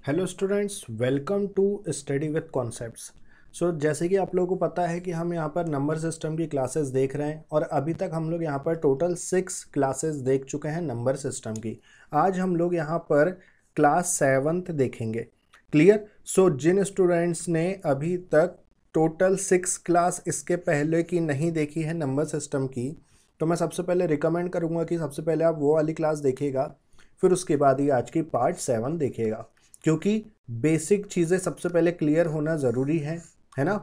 Hello students, welcome to study with concepts. जैसे कि आप लोगों को पता है कि हम यहाँ पर नंबर सिस्टम की क्लासेस देख रहे हैं और अभी तक हम लोग यहाँ पर टोटल 6 क्लासेस देख चुके हैं नंबर सिस्टम की। आज हम लोग यहाँ पर क्लास 7th देखेंगे। क्लियर। जिन स्टूडेंट्स ने अभी तक टोटल 6 क्लास इसके पहले की नहीं देखी है नंबर सिस्टम की, तो मैं सबसे पहले रिकमेंड करूँगा कि सबसे पहले आप वो वाली क्लास देखिएगा, फिर उसके बाद ही आज की पार्ट 7 देखिएगा, क्योंकि बेसिक चीज़ें सबसे पहले क्लियर होना ज़रूरी है ना।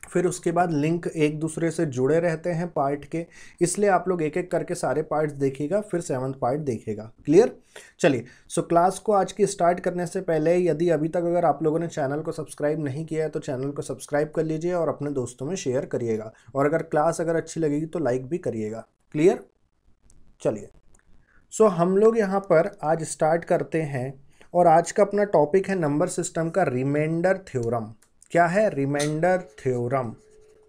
फिर उसके बाद लिंक एक दूसरे से जुड़े रहते हैं पार्ट के, इसलिए आप लोग एक एक करके सारे पार्ट्स देखिएगा, फिर 7th पार्ट देखिएगा। क्लियर। चलिए, क्लास को आज की स्टार्ट करने से पहले यदि अभी तक अगर आप लोगों ने चैनल को सब्सक्राइब नहीं किया है तो चैनल को सब्सक्राइब कर लीजिए और अपने दोस्तों में शेयर करिएगा, और अगर क्लास अगर अच्छी लगेगी तो लाइक भी करिएगा। क्लियर। चलिए, हम लोग यहाँ पर आज स्टार्ट करते हैं और आज का अपना टॉपिक है नंबर सिस्टम का रिमाइंडर थ्योरम। क्या है? रिमाइंडर थ्योरम,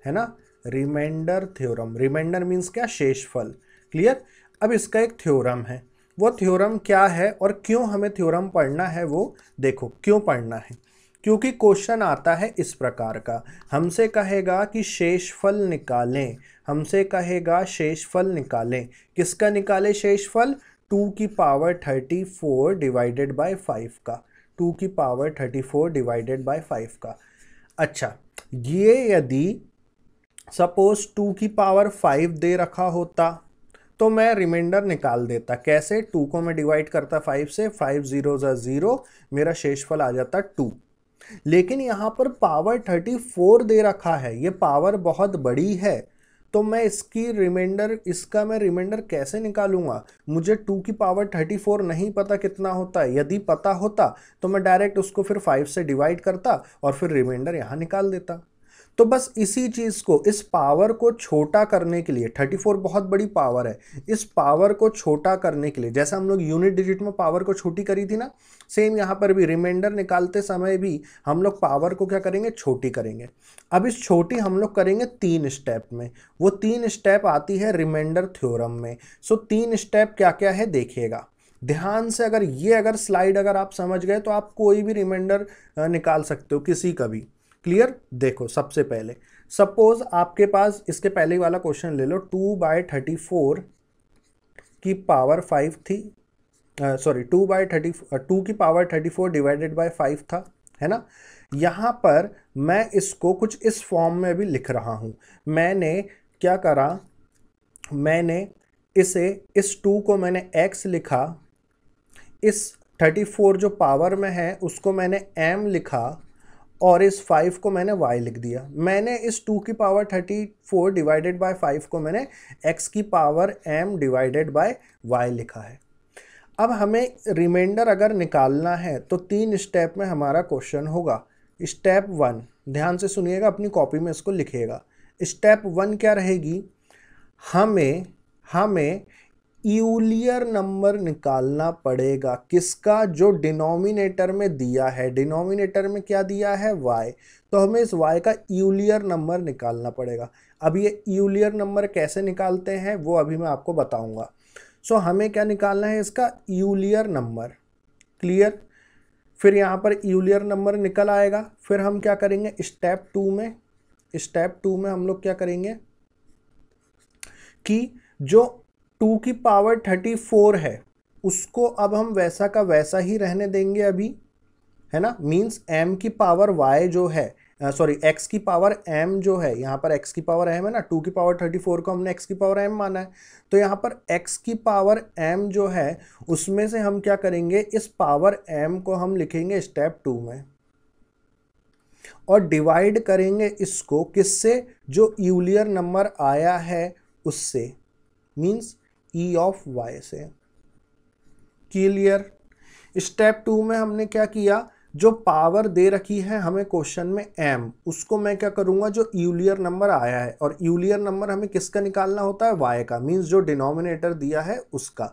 है ना। रिमाइंडर थ्योरम, रिमाइंडर मीन्स क्या? शेषफल। क्लियर। अब इसका एक थ्योरम है, वो थ्योरम क्या है और क्यों हमें थ्योरम पढ़ना है वो देखो। क्यों पढ़ना है? क्योंकि क्वेश्चन आता है इस प्रकार का, हमसे कहेगा कि शेषफल निकालें, हमसे कहेगा शेषफल निकालें। किसका निकाले शेषफल? 2 की पावर 34 डिवाइडेड बाय 5 का, 2 की पावर 34 डिवाइडेड बाय 5 का। अच्छा, ये यदि सपोज 2 की पावर 5 दे रखा होता तो मैं रिमाइंडर निकाल देता। कैसे? 2 को मैं डिवाइड करता 5 से, 5 0 0, मेरा शेषफल आ जाता 2। लेकिन यहाँ पर पावर 34 दे रखा है, ये पावर बहुत बड़ी है, तो मैं इसकी रिमाइंडर, इसका मैं रिमाइंडर कैसे निकालूंगा? मुझे 2 की पावर 34 नहीं पता कितना होता है। यदि पता होता तो मैं डायरेक्ट उसको फिर 5 से डिवाइड करता और फिर रिमाइंडर यहाँ निकाल देता। तो बस इसी चीज़ को, इस पावर को छोटा करने के लिए, 34 बहुत बड़ी पावर है, इस पावर को छोटा करने के लिए, जैसे हम लोग यूनिट डिजिट में पावर को छोटी करी थी ना, सेम यहाँ पर भी रिमाइंडर निकालते समय भी हम लोग पावर को क्या करेंगे? छोटी करेंगे। अब इस छोटी हम लोग करेंगे 3 स्टेप में, वो 3 स्टेप आती है रिमाइंडर थ्योरम में। 3 स्टेप क्या क्या है देखिएगा ध्यान से। अगर स्लाइड अगर आप समझ गए तो आप कोई भी रिमाइंडर निकाल सकते हो, किसी का भी। क्लियर। देखो, सबसे पहले सपोज आपके पास, इसके पहले वाला क्वेश्चन ले लो, 2/34 की पावर 5 थी, सॉरी 2 की पावर 34 डिवाइडेड बाय 5 था, है ना। यहाँ पर मैं इसको कुछ इस फॉर्म में भी लिख रहा हूँ। मैंने क्या करा? मैंने इसे, इस 2 को मैंने x लिखा, इस 34 जो पावर में है उसको मैंने m लिखा, और इस 5 को मैंने y लिख दिया। मैंने इस 2 की पावर 34 डिवाइडेड बाय 5 को मैंने x की power m divided by y लिखा है। अब हमें रिमाइंडर अगर निकालना है तो 3 स्टेप में हमारा क्वेश्चन होगा। स्टेप 1, ध्यान से सुनिएगा, अपनी कॉपी में इसको लिखिएगा। स्टेप 1 क्या रहेगी? हमें यूलियर नंबर निकालना पड़ेगा। किसका? जो डिनोमिनेटर में दिया है। डिनोमिनेटर में क्या दिया है? y। तो हमें इस y का यूलियर नंबर निकालना पड़ेगा। अब ये यूलियर नंबर कैसे निकालते हैं वो अभी मैं आपको बताऊंगा। हमें क्या निकालना है? इसका यूलियर नंबर। क्लियर। फिर यहाँ पर यूलियर नंबर निकल आएगा, फिर हम क्या करेंगे? स्टेप 2 में हम लोग क्या करेंगे कि जो 2 की पावर 34 है उसको अब हम वैसा का वैसा ही रहने देंगे अभी, है ना। मींस m की पावर y जो है, सॉरी x की पावर m जो है, यहाँ पर x की पावर m है ना, 2 की पावर 34 को हमने x की पावर m माना है, तो यहाँ पर x की पावर m जो है उसमें से हम क्या करेंगे? इस पावर m को हम लिखेंगे स्टेप 2 में और डिवाइड करेंगे इसको किससे? जो यूलियर नंबर आया है उससे, मींस e ऑफ y से। क्लियर। स्टेप 2 में हमने क्या किया? जो पावर दे रखी है हमें क्वेश्चन में m, उसको मैं क्या करूंगा? जो यूलियर नंबर आया है, और यूलियर नंबर हमें किसका निकालना होता है? y का, मींस जो डिनोमिनेटर दिया है उसका।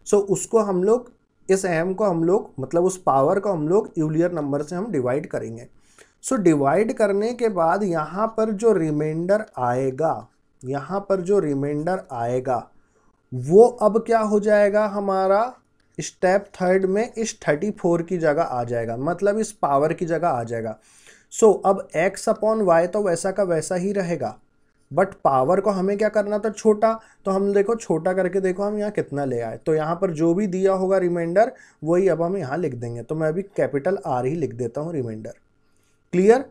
उसको हम लोग, इस m को हम लोग, मतलब उस पावर को हम लोग यूलियर नंबर से हम डिवाइड करेंगे। डिवाइड करने के बाद यहाँ पर जो रिमाइंडर आएगा, यहाँ पर जो रिमाइंडर आएगा वो अब क्या हो जाएगा? हमारा स्टेप थर्ड में इस 34 की जगह आ जाएगा, मतलब इस पावर की जगह आ जाएगा। सो अब x अपॉन वाई तो वैसा का वैसा ही रहेगा, बट पावर को हमें क्या करना था, छोटा। तो हम देखो छोटा करके देखो हम यहाँ कितना ले आए, तो यहाँ पर जो भी दिया होगा रिमाइंडर वही अब हम यहाँ लिख देंगे। तो मैं अभी कैपिटल R ही लिख देता हूँ रिमाइंडर। क्लियर।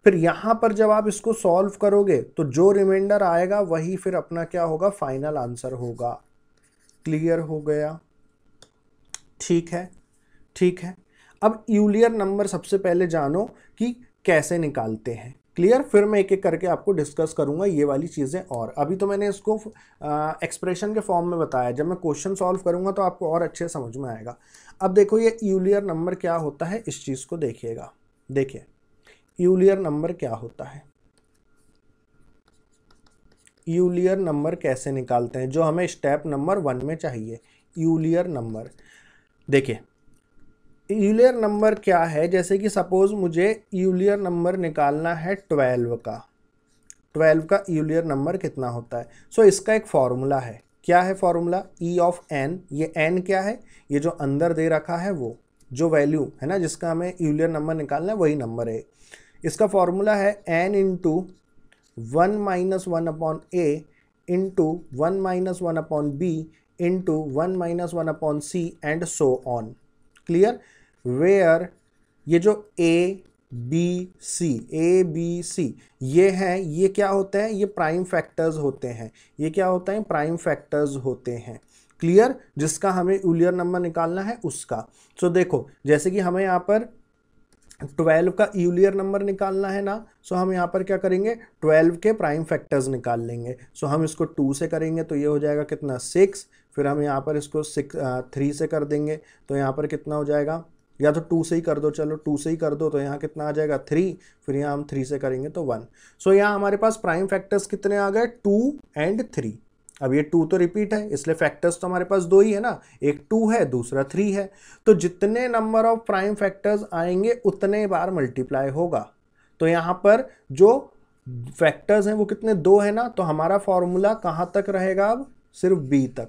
फिर यहाँ पर जब आप इसको सॉल्व करोगे तो जो रिमाइंडर आएगा वही फिर अपना क्या होगा, फाइनल आंसर होगा। क्लियर हो गया। ठीक है, ठीक है। अब यूलियर नंबर सबसे पहले जानो कि कैसे निकालते हैं। क्लियर। फिर मैं एक एक करके आपको डिस्कस करूंगा ये वाली चीज़ें, और अभी तो मैंने इसको एक्सप्रेशन के फॉर्म में बताया, जब मैं क्वेश्चन सॉल्व करूंगा तो आपको और अच्छे समझ में आएगा। अब देखो ये यूलियर नंबर क्या होता है, इस चीज़ को देखिएगा। देखिए यूलियर नंबर क्या होता है, यूलियर नंबर कैसे निकालते हैं, जो हमें स्टेप नंबर 1 में चाहिए। यूलियर नंबर देखिए, यूलियर नंबर क्या है, जैसे कि सपोज मुझे यूलियर नंबर निकालना है 12 का। 12 का यूलियर नंबर कितना होता है। सो इसका एक फॉर्मूला है। क्या है फॉर्मूला, ई ऑफ एन। ये एन क्या है, ये जो अंदर दे रखा है वो जो वैल्यू है ना जिसका हमें यूलियर नंबर निकालना है वही नंबर है। इसका फॉर्मूला है n into 1 minus 1 upon a into 1 minus 1 upon b into 1 minus 1 upon c and so on. Clear. Where ये जो ए बी सी ये हैं, ये क्या होते हैं, ये प्राइम फैक्टर्स होते हैं। ये क्या होता है, प्राइम फैक्टर्स होते हैं। क्लियर। जिसका हमें यूलियर नंबर निकालना है उसका। सो देखो जैसे कि हमें यहाँ पर 12 का यूलियर नंबर निकालना है ना, सो हम यहाँ पर क्या करेंगे, 12 के प्राइम फैक्टर्स निकाल लेंगे। सो हम इसको 2 से करेंगे तो ये हो जाएगा कितना, 6। फिर हम यहाँ पर इसको 3 से कर देंगे तो यहाँ पर कितना हो जाएगा, या तो 2 से ही कर दो, चलो 2 से ही कर दो तो यहाँ कितना आ जाएगा 3। फिर यहाँ हम 3 से करेंगे तो 1। सो यहाँ हमारे पास प्राइम फैक्टर्स कितने आ गए, 2 एंड 3। अब ये 2 तो रिपीट है इसलिए फैक्टर्स तो हमारे पास 2 ही है ना, एक 2 है दूसरा 3 है। तो जितने नंबर ऑफ प्राइम फैक्टर्स आएंगे उतने बार मल्टीप्लाई होगा। तो यहाँ पर जो फैक्टर्स हैं वो कितने, 2 है ना, तो हमारा फॉर्मूला कहाँ तक रहेगा, अब सिर्फ बी तक।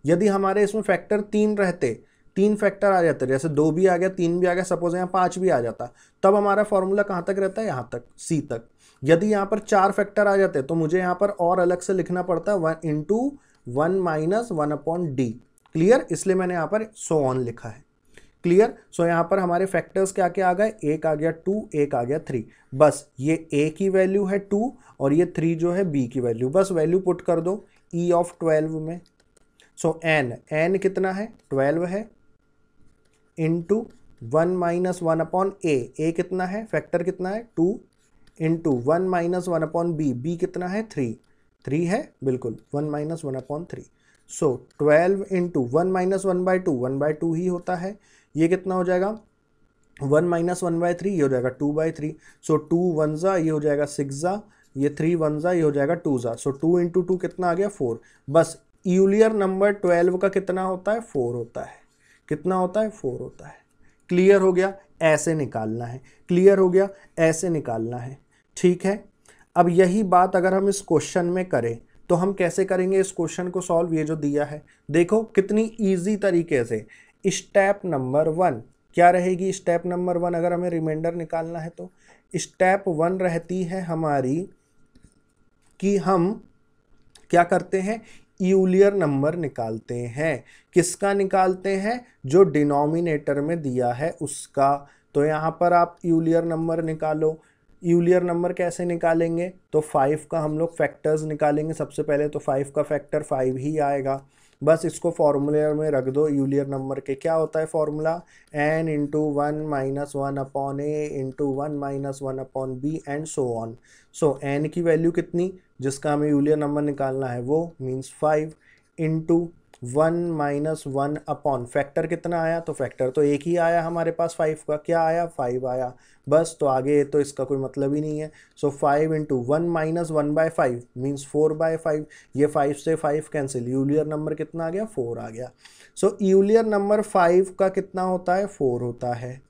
यदि हमारे इसमें फैक्टर 3 रहते, 3 फैक्टर आ जाते, जैसे 2 भी आ गया 3 भी आ गया, सपोज यहाँ 5 भी आ जाता, तब हमारा फॉर्मूला कहाँ तक रहता है, यहाँ तक, सी तक। यदि यहाँ पर 4 फैक्टर आ जाते तो मुझे यहाँ पर और अलग से लिखना पड़ता है 1 into 1 minus 1 upon D. Clear. इसलिए मैंने यहाँ पर सो ऑन लिखा है। क्लियर। सो यहाँ पर हमारे फैक्टर्स क्या क्या आ गए, एक आ गया 2, एक आ गया 3। बस ये ए की वैल्यू है 2 और ये 3 जो है बी की वैल्यू, बस वैल्यू पुट कर दो ई ऑफ 12 में। सो एन कितना है, 12 है, इंटू 1 माइनस 1 अपॉन ए कितना है, फैक्टर कितना है 2, इंटू 1 माइनस 1 अपॉन बी कितना है 3 है, बिल्कुल 1 माइनस 1 अपॉन 3। सो 12 इंटू 1 माइनस 1/2 ही होता है। ये कितना हो जाएगा, 1 माइनस 1/3, ये हो जाएगा 2/3। सो 2 1 जा, ये हो जाएगा 6 जा, ये 3 1 जा, ये हो जाएगा 2 जा। सो 2 इंटू 2 कितना आ गया 4। बस यूलियर नंबर 12 का कितना होता है, 4 होता है। कितना होता है, 4 होता है। क्लियर हो गया, ऐसे निकालना है। क्लियर हो गया, ऐसे निकालना है। ठीक है। अब यही बात अगर हम इस क्वेश्चन में करें तो हम कैसे करेंगे इस क्वेश्चन को सॉल्व, ये जो दिया है देखो कितनी इजी तरीके से। स्टेप नंबर 1 क्या रहेगी, स्टेप नंबर 1 अगर हमें रिमाइंडर निकालना है तो स्टेप 1 रहती है हमारी कि हम क्या करते हैं, यूलियर नंबर निकालते हैं। किसका निकालते हैं, जो डिनोमिनेटर में दिया है उसका। तो यहाँ पर आप यूलियर नंबर निकालो। यूलियर नंबर कैसे निकालेंगे, तो 5 का हम लोग फैक्टर्स निकालेंगे सबसे पहले। तो 5 का फैक्टर 5 ही आएगा। बस इसको फॉर्मूले में रख दो यूलियर नंबर के। क्या होता है formula, n into 1 minus 1 upon a into 1 minus 1 upon b and so on. So n की वैल्यू कितनी, जिसका हमें यूलियर नंबर निकालना है वो means 5 into 1 minus 1 upon factor कितना आया, तो फैक्टर तो एक ही आया हमारे पास 5 का, क्या आया 5 आया। बस तो आगे तो इसका कोई मतलब ही नहीं है। सो 5 इंटू 1 माइनस 1/5 मीन्स 4/5। ये 5 से 5 कैंसिल, यूलियर नंबर कितना आ गया, 4 आ गया। सो यूलियर नंबर 5 का कितना होता है, 4 होता है।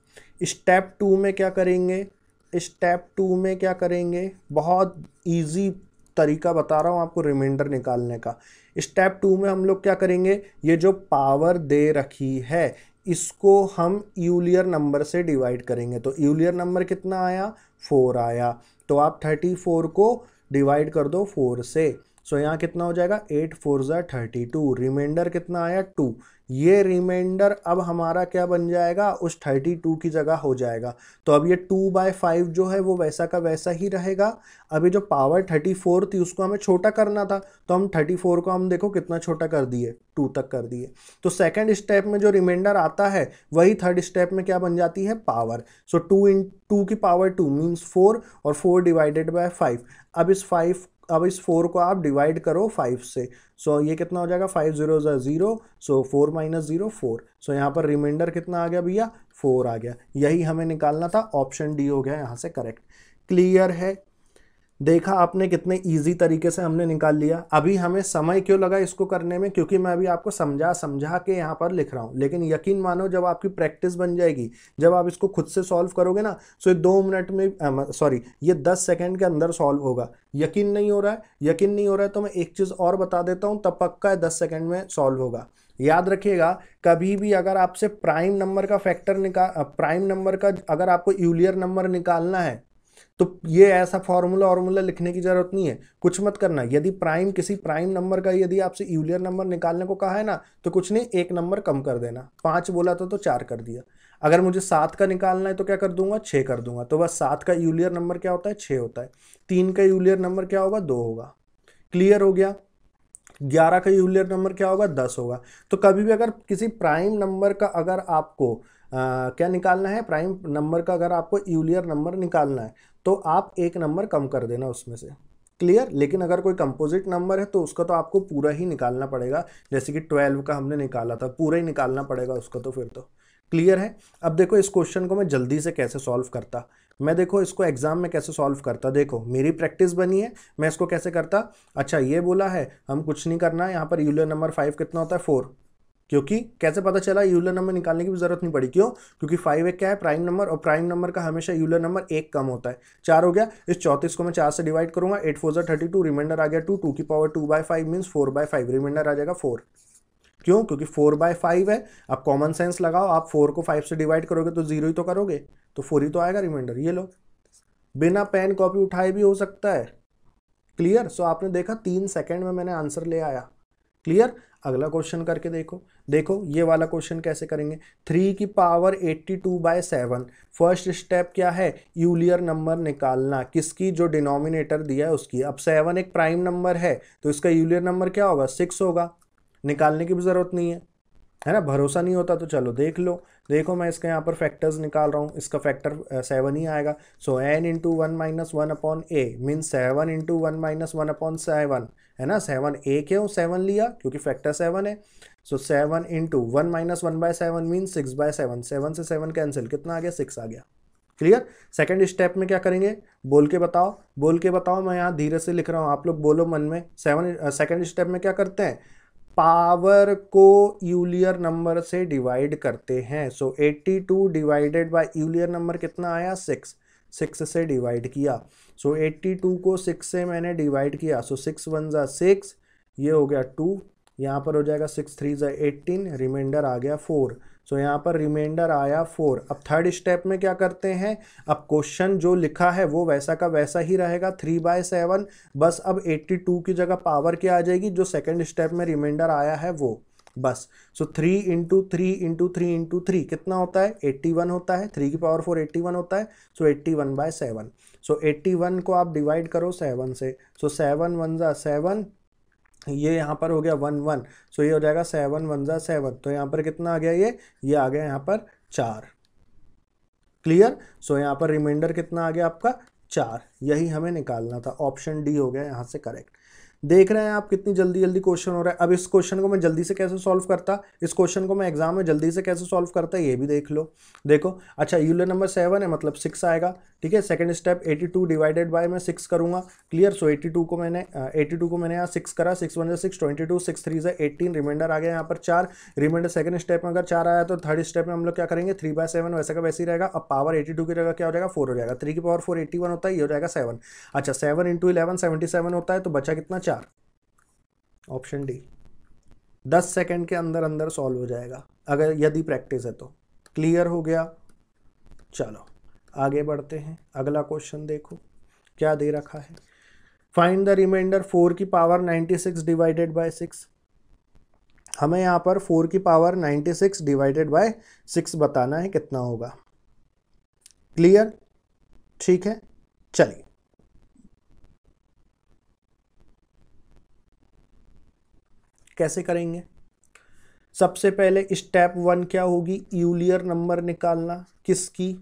स्टेप 2 में क्या करेंगे, स्टेप 2 में क्या करेंगे, बहुत ईजी तरीका बता रहा हूँ आपको रिमाइंडर निकालने का। स्टेप 2 में हम लोग क्या करेंगे, ये जो पावर दे रखी है इसको हम यूलियर नंबर से डिवाइड करेंगे। तो यूलियर नंबर कितना आया, 4 आया। तो आप 34 को डिवाइड कर दो 4 से। सो यहाँ कितना हो जाएगा, 8 4 ज़ा 32, रिमाइंडर कितना आया 2। ये रिमाइंडर अब हमारा क्या बन जाएगा, उस 32 की जगह हो जाएगा। तो अब ये 2/5 जो है वो वैसा का वैसा ही रहेगा। अभी जो पावर 34 थी उसको हमें छोटा करना था, तो हम 34 को हम देखो कितना छोटा कर दिए, 2 तक कर दिए। तो सेकंड स्टेप में जो रिमाइंडर आता है वही थर्ड स्टेप में क्या बन जाती है, पावर। सो 2 की पावर 2 मीन्स 4 और 4 डिवाइडेड बाय 5। अब इस 4 को आप डिवाइड करो 5 से। सो ये कितना हो जाएगा, 5 0 ज़ा 0, सो 4 माइनस 0 4। सो यहाँ पर रिमाइंडर कितना आ गया भैया, 4 आ गया। यही हमें निकालना था, ऑप्शन डी हो गया यहाँ से करेक्ट। क्लियर है, देखा आपने कितने इजी तरीके से हमने निकाल लिया। अभी हमें समय क्यों लगा इसको करने में, क्योंकि मैं अभी आपको समझा समझा के यहाँ पर लिख रहा हूँ। लेकिन यकीन मानो जब आपकी प्रैक्टिस बन जाएगी, जब आप इसको खुद से सॉल्व करोगे ना, सो ये 2 मिनट में सॉरी ये 10 सेकंड के अंदर सॉल्व होगा। यकीन नहीं हो रहा है, यकीन नहीं हो रहा है तो मैं एक चीज़ और बता देता हूँ, तब पक्का 10 सेकेंड में सॉल्व होगा। याद रखिएगा, कभी भी अगर आपसे प्राइम नंबर का प्राइम नंबर का अगर आपको यूलियर नंबर निकालना है तो ये ऐसा फॉर्मूला लिखने की जरूरत नहीं है, कुछ मत करना। यदि किसी प्राइम नंबर का यदि आपसे यूलियर नंबर निकालने को कहा है ना, तो कुछ नहीं, 1 नंबर कम कर देना। 5 बोला था तो 4 कर दिया। अगर मुझे 7 का निकालना है तो क्या कर दूंगा, 6 कर दूंगा। तो बस 7 का यूलियर नंबर क्या होता है, 6 होता है। 3 का यूलियर नंबर क्या होगा, 2 होगा। क्लियर हो गया। 11 का यूलियर नंबर क्या होगा, 10 होगा। तो कभी भी अगर किसी प्राइम नंबर का अगर आपको क्या निकालना है, प्राइम नंबर का अगर आपको यूलियर नंबर निकालना है तो आप 1 नंबर कम कर देना उसमें से। क्लियर। लेकिन अगर कोई कंपोजिट नंबर है तो उसका तो आपको पूरा ही निकालना पड़ेगा। जैसे कि 12 का हमने निकाला था, पूरा ही निकालना पड़ेगा उसका तो फिर तो। क्लियर है। अब देखो इस क्वेश्चन को मैं जल्दी से कैसे सॉल्व करता, मैं देखो इसको एग्जाम में कैसे सॉल्व करता। देखो मेरी प्रैक्टिस बनी है, मैं इसको कैसे करता। अच्छा ये बोला है, हम कुछ नहीं करना है, यहाँ पर यूलियर नंबर 5 कितना होता है, 4। क्योंकि कैसे पता चला, यूलर नंबर निकालने की भी जरूरत नहीं पड़ी। क्यों, क्योंकि 5 एक क्या है, प्राइम नंबर, और प्राइम नंबर का हमेशा यूलर नंबर 1 कम होता है। 4 हो गया। इस 34 को मैं 4 से डिवाइड करूंगा, 8 4 ज़ा 32, रिमाइंडर आ गया 2, 2 की पावर 2/5 मीन्स 4/5, रिमाइंडर आ जाएगा 4। क्यों, क्योंकि 4/5 है। अब कॉमन सेंस लगाओ, आप 4 को 5 से डिवाइड करोगे तो 0 ही तो करोगे, तो 4 ही तो आएगा रिमाइंडर। ये लो, बिना पेन कॉपी उठाए भी हो सकता है। क्लियर। सो आपने देखा 3 सेकंड में मैंने आंसर ले आया। क्लियर। अगला क्वेश्चन करके देखो। देखो ये वाला क्वेश्चन कैसे करेंगे। 3 की पावर 82/7। फर्स्ट स्टेप क्या है, यूलियर नंबर निकालना, किसकी, जो डिनोमिनेटर दिया है उसकी। अब 7 एक प्राइम नंबर है तो इसका यूलियर नंबर क्या होगा, 6 होगा। निकालने की भी जरूरत नहीं है ना, भरोसा नहीं होता तो चलो देख लो। देखो मैं इसका यहाँ पर फैक्टर्स निकाल रहा हूँ, इसका फैक्टर 7 ही आएगा। सो n into 1 minus 1/a mean 7 into 1 minus 1/7 है ना। 7 a क्यों 7 लिया, क्योंकि फैक्टर 7 है। सो 7 इंटू 1 माइनस 1/7 मीन 6/7, 7 से 7 कैंसिल, कितना आ गया, 6 आ गया। क्लियर। सेकंड स्टेप में क्या करेंगे, बोल के बताओ, बोल के बताओ। मैं यहाँ धीरे से लिख रहा हूँ, आप लोग बोलो मन में। सेकंड स्टेप में क्या करते हैं, पावर को यूलियर नंबर से डिवाइड करते हैं। सो 82 डिवाइडेड बाय यूलियर नंबर कितना आया, 6। 6 से डिवाइड किया। सो 82 को 6 से मैंने डिवाइड किया। सो 6 1 ज़ा 6, ये हो गया 2, यहाँ पर हो जाएगा 6 3 ज़ा 18, रिमाइंडर आ गया 4। सो यहाँ पर रिमाइंडर आया 4। अब थर्ड स्टेप में क्या करते हैं, अब क्वेश्चन जो लिखा है वो वैसा का वैसा ही रहेगा, 3/7। बस अब 82 की जगह पावर क्या आ जाएगी, जो सेकंड स्टेप में रिमाइंडर आया है वो, बस। सो 3 इंटू 3 इंटू 3 इंटू 3 कितना होता है, 81 होता है। 3 की पावर 4 81 होता है। सो 81/7। सो 81 को आप डिवाइड करो 7 से। सो 7 1 ज़ा 7, ये यहाँ पर हो गया 1 1। सो ये हो जाएगा 7 1 ज़ा 7। तो यहाँ पर कितना आ गया, ये आ गया यहाँ पर 4। क्लियर। सो यहाँ पर रिमाइंडर कितना आ गया आपका, 4। यही हमें निकालना था, ऑप्शन डी हो गया यहाँ से करेक्ट। देख रहे हैं आप कितनी जल्दी जल्दी क्वेश्चन हो रहा है। अब इस क्वेश्चन को मैं जल्दी से कैसे सॉल्व करता, इस क्वेश्चन को मैं एग्जाम में जल्दी से कैसे सॉल्व करता, ये भी देख लो। देखो अच्छा, यूलर नंबर 7 है मतलब 6 आएगा, ठीक है। सेकंड स्टेप 82 डिवाइडेड बाय मैं 6 करूंगा, क्लियर। सो 82 को मैंने यहाँ 6 करा, 6 1 6 22, 6 3 18, रिमाइंडर आ गया यहाँ पर 4। रिमाइंडर सेकंड स्टेप में अगर 4 आया तो थर्ड स्टेप में हम लोग क्या करेंगे, 3/7 वैसे का वैसे ही रहेगा। अब पावर 82 की जगह क्या हो जाएगा, 4 हो जाएगा। 3 की पावर 4 81 होता है, ये हो जाएगा 7। अच्छा 7 × 11 77 होता है, तो बचा कितना, 4। ऑप्शन डी 10 सेकंड के अंदर अंदर सॉल्व हो जाएगा अगर यदि प्रैक्टिस है तो। क्लियर हो गया। चलो आगे बढ़ते हैं, अगला क्वेश्चन देखो क्या दे रखा है। फाइंड द रिमाइंडर 4 की पावर 96 डिवाइडेड बाय 6। हमें यहां पर 4 की पावर 96 डिवाइडेड बाय 6 बताना है कितना होगा। क्लियर, ठीक है। चलिए कैसे करेंगे। सबसे पहले स्टेप 1 क्या होगी, यूलियर नंबर निकालना। किसकी,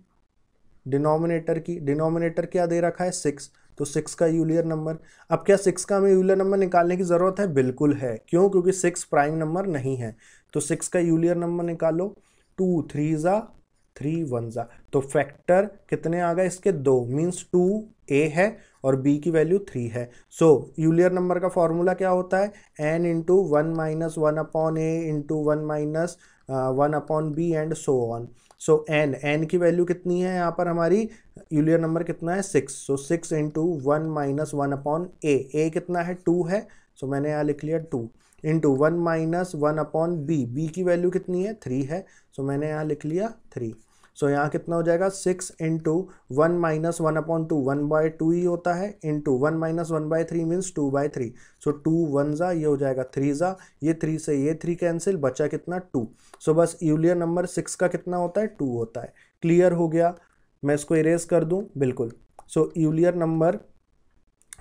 डिनोमिनेटर की। डिनोमिनेटर क्या दे रखा है, 6, तो 6 का यूलियर नंबर। अब क्या 6 का हमें यूलियर नंबर निकालने की जरूरत है, बिल्कुल है। क्यों, क्योंकि 6 प्राइम नंबर नहीं है। तो 6 का यूलियर नंबर निकालो, 2 3 ज़ा 3 1 ज़ा, तो फैक्टर कितने आ गए इसके, 2, मीन्स 2a है और b की वैल्यू 3 है। सो यूलियर नंबर का फॉर्मूला क्या होता है, n into 1 minus 1/a into 1 minus 1/b and so on. So n की वैल्यू कितनी है यहाँ पर हमारी, यूलियर नंबर कितना है, 6। सो 6 इंटू 1 माइनस 1/a, a कितना है, 2 है। सो मैंने यहाँ लिख लिया 2 इंटू 1 माइनस 1/b, b की वैल्यू कितनी है, 3 है। सो मैंने यहाँ लिख लिया 3। सो यहाँ कितना हो जाएगा, 6 इंटू 1 माइनस 1/2, 1/2 ही होता है, इंटू 1 माइनस 1/3 मीन्स 2/3। सो 2 1 ज़ा, ये हो जाएगा 3 ज़ा, ये 3 से ये 3 कैंसिल, बचा कितना, 2। सो बस यूलियर नंबर 6 का कितना होता है, 2 होता है। क्लियर हो गया। मैं इसको इरेज कर दूं, बिल्कुल। सो यूलियर नंबर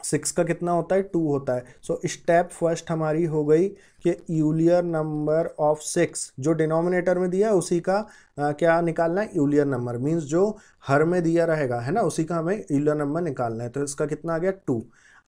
6 का कितना होता है, 2 होता है। सो स्टेप फर्स्ट हमारी हो गई कि यूलियर नंबर ऑफ 6 जो डिनोमिनेटर में दिया है उसी का क्या निकालना है, यूलियर नंबर, मीन्स जो हर में दिया रहेगा है ना, उसी का हमें यूलियर नंबर निकालना है। तो इसका कितना आ गया, 2।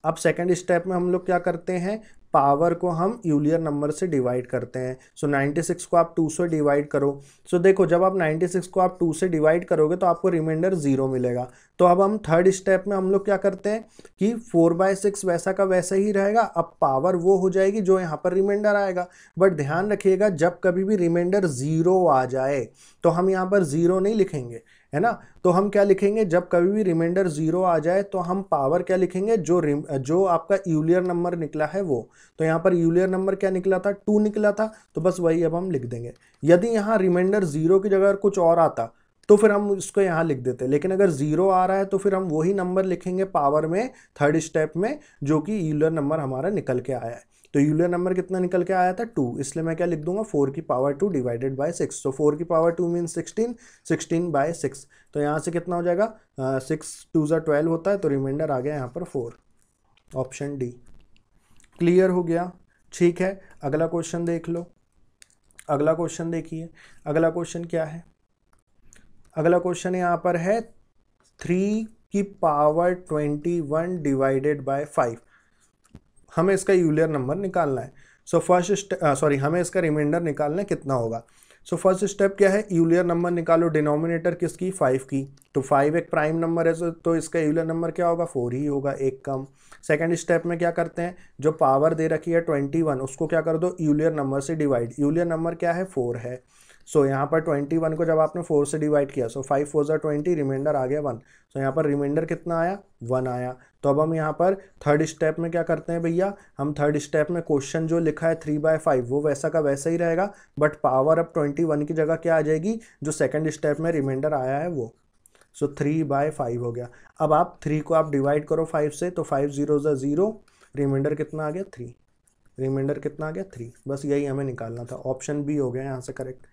अब सेकंड स्टेप में हम लोग क्या करते हैं, पावर को हम यूलियर नंबर से डिवाइड करते हैं। सो 96 को आप 2 से डिवाइड करो। सो देखो जब आप 96 को आप 2 से डिवाइड करोगे तो आपको रिमाइंडर 0 मिलेगा। तो अब हम थर्ड स्टेप में हम लोग क्या करते हैं कि 4/6 वैसा का वैसा ही रहेगा। अब पावर वो हो जाएगी जो यहाँ पर रिमाइंडर आएगा। बट ध्यान रखिएगा, जब कभी भी रिमाइंडर 0 आ जाए तो हम यहाँ पर 0 नहीं लिखेंगे, है ना। तो हम क्या लिखेंगे, जब कभी भी रिमाइंडर 0 आ जाए तो हम पावर क्या लिखेंगे, जो आपका यूलियर नंबर निकला है वो। तो यहाँ पर यूलियर नंबर क्या निकला था, 2 निकला था, तो बस वही अब हम लिख देंगे। यदि यहाँ रिमाइंडर 0 की जगह कुछ और आता तो फिर हम उसको यहाँ लिख देते, लेकिन अगर 0 आ रहा है तो फिर हम वही नंबर लिखेंगे पावर में थर्ड स्टेप में, जो कि यूलियर नंबर हमारा निकल के आया है। तो यूलियर नंबर कितना निकल के आया था, 2, इसलिए मैं क्या लिख दूंगा, 4 की पावर 2 डिवाइडेड बाय 6। तो 4 की पावर 2 मीन 16, 16/6। तो यहाँ से कितना हो जाएगा, 6 2 ज़ा 12 होता है, तो रिमाइंडर आ गया यहाँ पर 4। Option D. क्लियर हो गया, ठीक है। अगला क्वेश्चन देख लो। अगला क्वेश्चन देखिए, अगला क्वेश्चन क्या है। अगला क्वेश्चन यहाँ पर है 3 की पावर 21 डिवाइडेड बाय 5। हमें इसका यूलियर नंबर निकालना है। सो हमें इसका रिमाइंडर निकालना है, कितना होगा। सो फर्स्ट स्टेप क्या है, यूलियर नंबर निकालो। डिनोमिनेटर किसकी, 5 की। तो 5 एक प्राइम नंबर है, तो इसका यूलियर नंबर क्या होगा, 4 ही होगा, एक कम। सेकंड स्टेप में क्या करते हैं, जो पावर दे रखी है 21, उसको क्या कर दो, यूलियर नंबर से डिवाइड। यूलियर नंबर क्या है, 4 है। सो यहाँ पर 21 को जब आपने 4 से डिवाइड किया, सो 5 4 ज़ा 20, रिमाइंडर आ गया 1। सो यहाँ पर रिमाइंडर कितना आया, 1 आया। तो अब हम यहाँ पर थर्ड स्टेप में क्या करते हैं भैया, हम थर्ड स्टेप में क्वेश्चन जो लिखा है 3/5 वो वैसा का वैसा ही रहेगा, बट पावर अब 21 की जगह क्या आ जाएगी, जो सेकंड स्टेप में रिमाइंडर आया है वो। सो 3/5 हो गया। अब आप 3 को आप डिवाइड करो 5 से, तो 5 0 ज़ा 0, रिमाइंडर कितना आ गया, 3। रिमाइंडर कितना आ गया, 3। बस यही हमें निकालना था। ऑप्शन बी हो गया यहाँ से करेक्ट।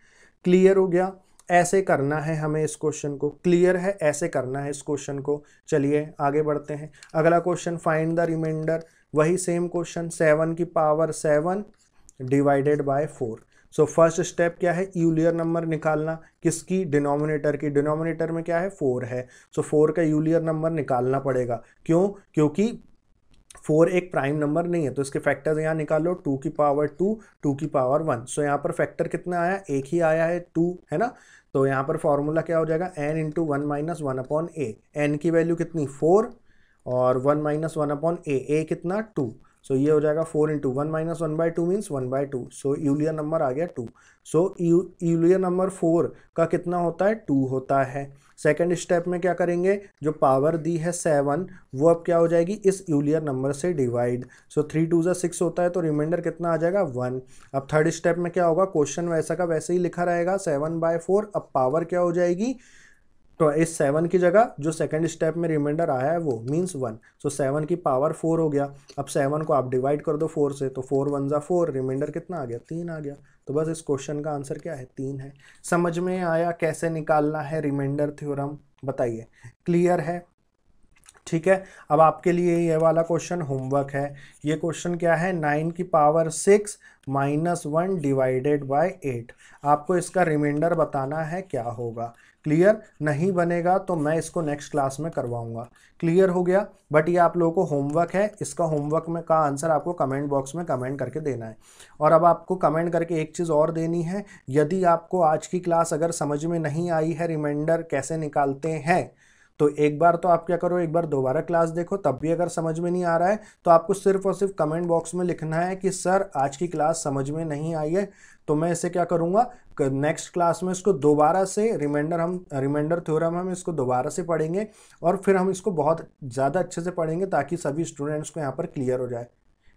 क्लियर हो गया। ऐसे करना है हमें इस क्वेश्चन को, क्लियर है, ऐसे करना है इस क्वेश्चन को। चलिए आगे बढ़ते हैं। अगला क्वेश्चन, फाइंड द रिमाइंडर। वही सेम क्वेश्चन, 7 की power 7 divided by 4। So first step क्या है, यूलियर नंबर निकालना। किसकी, डिनोमिनेटर की। डिनोमिनेटर में क्या है, 4 है। सो 4 का यूलियर नंबर निकालना पड़ेगा। क्यों, क्योंकि 4 एक प्राइम नंबर नहीं है तो इसके फैक्टर्स यहाँ निकालो, 2 की पावर 2, 2 की पावर 1। सो यहाँ पर फैक्टर कितना आया, एक ही आया है 2, है ना। तो यहाँ पर फॉर्मूला क्या हो जाएगा, n इंटू 1 माइनस 1 अपॉन ए। एन की वैल्यू कितनी 4 और 1 माइनस 1 अपॉन ए कितना 2। सो ये हो जाएगा 4 इंटू 1 माइनस 1/2 मीन्स 1/2। सो यूलियर नंबर आ गया 2। सो यूलियर नंबर 4 का कितना होता है, 2 होता है। सेकंड स्टेप में क्या करेंगे, जो पावर दी है 7 वो अब क्या हो जाएगी, इस यूलियर नंबर से डिवाइड। सो 3 2 जा 6 होता है तो रिमाइंडर कितना आ जाएगा 1। अब थर्ड स्टेप में क्या होगा, क्वेश्चन वैसा का वैसे ही लिखा रहेगा 7/4। अब पावर क्या हो जाएगी, तो इस 7 की जगह जो सेकंड स्टेप में रिमाइंडर आया है वो मीन्स 1। सो 7 की पावर 4 हो गया। अब 7 को आप डिवाइड कर दो 4 से, तो 4 1 जा 4, रिमाइंडर कितना आ गया, 3 आ गया। तो बस इस क्वेश्चन का आंसर क्या है, 3 है। समझ में आया कैसे निकालना है रिमाइंडर थ्योरम, बताइए, क्लियर है। ठीक है, अब आपके लिए ये वाला क्वेश्चन होमवर्क है। ये क्वेश्चन क्या है, 9 की पावर 6 माइनस 1 डिवाइडेड बाय 8। आपको इसका रिमाइंडर बताना है क्या होगा। क्लियर, नहीं बनेगा तो मैं इसको नेक्स्ट क्लास में करवाऊंगा। क्लियर हो गया, बट ये आप लोगों को होमवर्क है, इसका होमवर्क में का आंसर आपको कमेंट बॉक्स में कमेंट करके देना है। और अब आपको कमेंट करके एक चीज़ और देनी है, यदि आपको आज की क्लास अगर समझ में नहीं आई है रिमाइंडर कैसे निकालते हैं, तो एक बार तो आप क्या करो, एक बार दोबारा क्लास देखो, तब भी अगर समझ में नहीं आ रहा है तो आपको सिर्फ और सिर्फ कमेंट बॉक्स में लिखना है कि सर आज की क्लास समझ में नहीं आई है। तो मैं इसे क्या करूँगा, नेक्स्ट क्लास में इसको दोबारा से रिमाइंडर थ्योरम हम इसको दोबारा से पढ़ेंगे और फिर हम इसको बहुत ज़्यादा अच्छे से पढ़ेंगे ताकि सभी स्टूडेंट्स को यहाँ पर क्लियर हो जाए।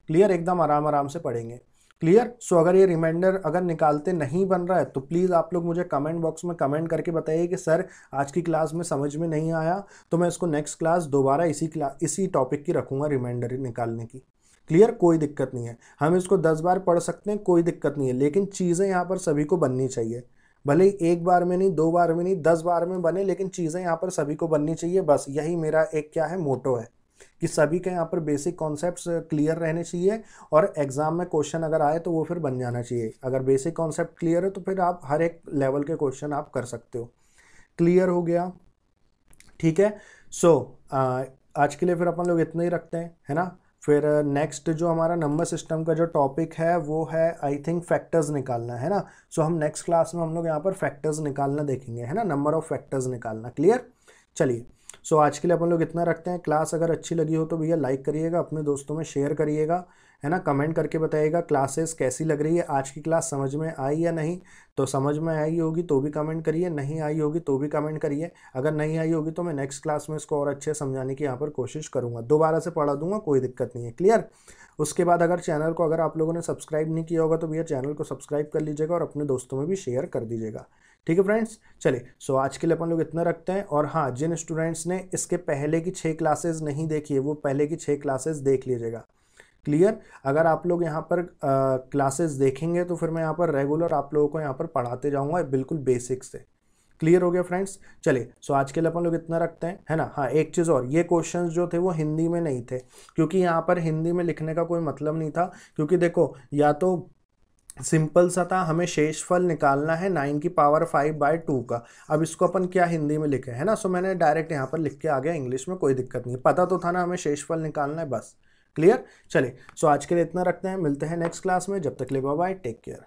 क्लियर, एकदम आराम आराम से पढ़ेंगे। क्लियर। सो अगर ये रिमाइंडर अगर निकालते नहीं बन रहा है तो प्लीज़ आप लोग मुझे कमेंट बॉक्स में कमेंट करके बताइए कि सर आज की क्लास में समझ में नहीं आया, तो मैं इसको नेक्स्ट क्लास दोबारा इसी टॉपिक की रखूँगा रिमाइंडर निकालने की। क्लियर, कोई दिक्कत नहीं है, हम इसको 10 बार पढ़ सकते हैं, कोई दिक्कत नहीं है, लेकिन चीज़ें यहाँ पर सभी को बननी चाहिए। भले ही एक बार में नहीं, 2 बार में नहीं, 10 बार में बने, लेकिन चीज़ें यहाँ पर सभी को बननी चाहिए। बस यही मेरा एक क्या है, मोटो है कि सभी के यहाँ पर बेसिक कॉन्सेप्ट्स क्लियर रहने चाहिए और एग्जाम में क्वेश्चन अगर आए तो वो फिर बन जाना चाहिए। अगर बेसिक कॉन्सेप्ट क्लियर है तो फिर आप हर एक लेवल के क्वेश्चन आप कर सकते हो। क्लियर हो गया, ठीक है। सो आज के लिए फिर अपन लोग इतना ही रखते हैं, है ना। फिर नेक्स्ट जो हमारा नंबर सिस्टम का जो टॉपिक है वो है आई थिंक फैक्टर्स निकालना, है ना। सो हम नेक्स्ट क्लास में हम लोग यहाँ पर फैक्टर्स निकालना देखेंगे, है ना, नंबर ऑफ फैक्टर्स निकालना। क्लियर, चलिए। सो आज के लिए अपन लोग इतना रखते हैं। क्लास अगर अच्छी लगी हो तो भैया लाइक करिएगा, अपने दोस्तों में शेयर करिएगा, है ना। कमेंट करके बताइएगा क्लासेस कैसी लग रही है, आज की क्लास समझ में आई या नहीं। तो समझ में आई होगी तो भी कमेंट करिए, नहीं आई होगी तो भी कमेंट करिए। अगर नहीं आई होगी तो मैं नेक्स्ट क्लास में इसको और अच्छे समझाने की यहाँ पर कोशिश करूँगा, दोबारा से पढ़ा दूंगा, कोई दिक्कत नहीं है। क्लियर। उसके बाद अगर चैनल को अगर आप लोगों ने सब्सक्राइब नहीं किया होगा तो भैया चैनल को सब्सक्राइब कर लीजिएगा और अपने दोस्तों में भी शेयर कर दीजिएगा। ठीक है फ्रेंड्स, चलिए। सो आज के लिए अपन लोग इतना रखते हैं। और हाँ, जिन स्टूडेंट्स ने इसके पहले की 6 क्लासेस नहीं देखी है वो पहले की 6 क्लासेस देख लीजिएगा। क्लियर। अगर आप लोग यहाँ पर क्लासेस देखेंगे तो फिर मैं यहाँ पर रेगुलर आप लोगों को यहाँ पर पढ़ाते जाऊँगा बिल्कुल बेसिक से। क्लियर हो गया फ्रेंड्स, चलिए। सो आज के लिए अपन लोग इतना रखते हैं, है ना। हाँ, एक चीज़ और, ये क्वेश्चंस जो थे वो हिंदी में नहीं थे क्योंकि यहाँ पर हिंदी में लिखने का कोई मतलब नहीं था, क्योंकि देखो या तो सिंपल सा था, हमें शेषफल निकालना है 9 की पावर 5/2 का। अब इसको अपन क्या हिंदी में लिखे, है ना। सो मैंने डायरेक्ट यहाँ पर लिख के आ गया इंग्लिश में, कोई दिक्कत नहीं, पता तो था ना हमें शेषफल निकालना है, बस। क्लियर, चलिए। सो आज के लिए इतना रखते हैं, मिलते हैं नेक्स्ट क्लास में, जब तक के लिए बाय बाय, टेक केयर।